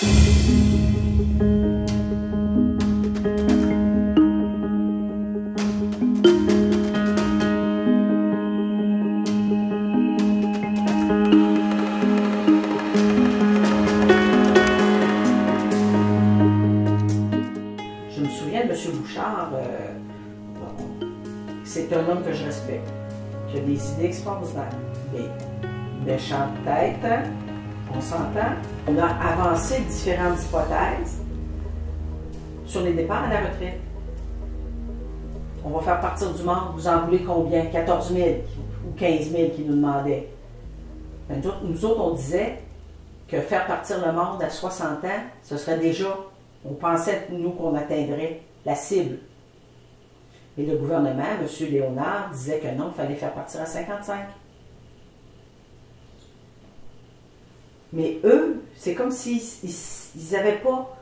Je me souviens de M. Bouchard, c'est un homme que je respecte, qui a des idées extraordinaires, des méchantes têtes, hein? On s'entend. On a avancé différentes hypothèses sur les départs à la retraite. On va faire partir du monde, vous en voulez combien? 14 000 ou 15 000 qui nous demandaient. Ben, nous autres, on disait que faire partir le monde à 60 ans, ce serait déjà, on pensait, nous, qu'on atteindrait la cible. Et le gouvernement, M. Léonard, disait que non, il fallait faire partir à 55. Mais eux, c'est comme s'ils n'avaient pas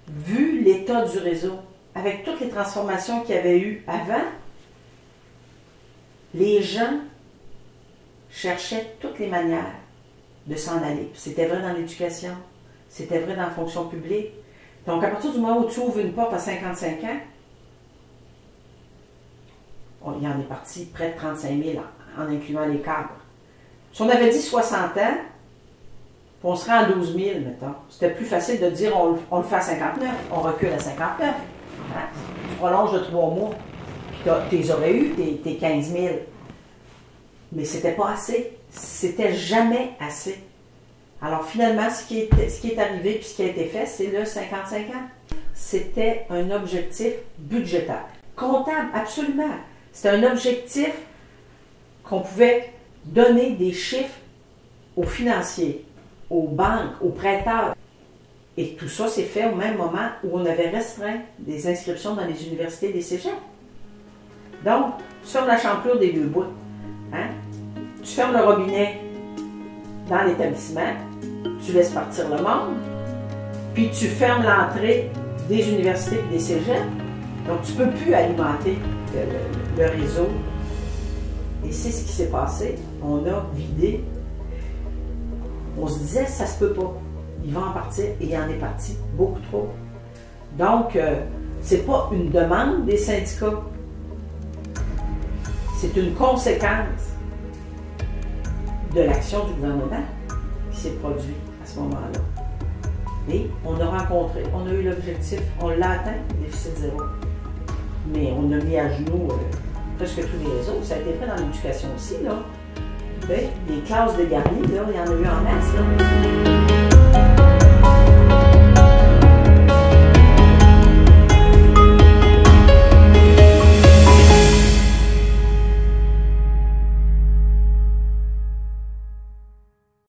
vu l'état du réseau. Avec toutes les transformations qu'il y avait eu avant, les gens cherchaient toutes les manières de s'en aller. C'était vrai dans l'éducation, c'était vrai dans la fonction publique. Donc, à partir du moment où tu ouvres une porte à 55 ans, il y en est parti près de 35 000 en incluant les cadres. Si on avait dit 60 ans, on serait à 12 000, mettons. C'était plus facile de dire on le fait à 59, on recule à 59. Hein? Tu prolonges de 3 mois, puis tu les aurais eu, tes 15 000. Mais c'était pas assez. C'était jamais assez. Alors finalement, ce qui est arrivé puis ce qui a été fait, c'est le 55 ans. C'était un objectif budgétaire. Comptable, absolument. C'était un objectif qu'on pouvait donner des chiffres aux financiers, aux banques, aux prêteurs. Et tout ça s'est fait au même moment où on avait restreint des inscriptions dans les universités et les cégeps. Donc, tu fermes la champlure des deux bouts. Hein? Tu fermes le robinet dans l'établissement, tu laisses partir le monde, puis tu fermes l'entrée des universités et des cégeps. Donc, tu ne peux plus alimenter le réseau. Et c'est ce qui s'est passé. On a vidé. On se disait, ça se peut pas. Il va en partir et il en est parti beaucoup trop. Donc, c'est pas une demande des syndicats. C'est une conséquence de l'action du gouvernement qui s'est produite à ce moment-là. Et on a rencontré, on a eu l'objectif, on l'a atteint, déficit zéro. Mais on a mis à genoux presque tous les réseaux. Ça a été fait dans l'éducation aussi, là. Les classes dégarnies, là, il y en a eu en masse, là.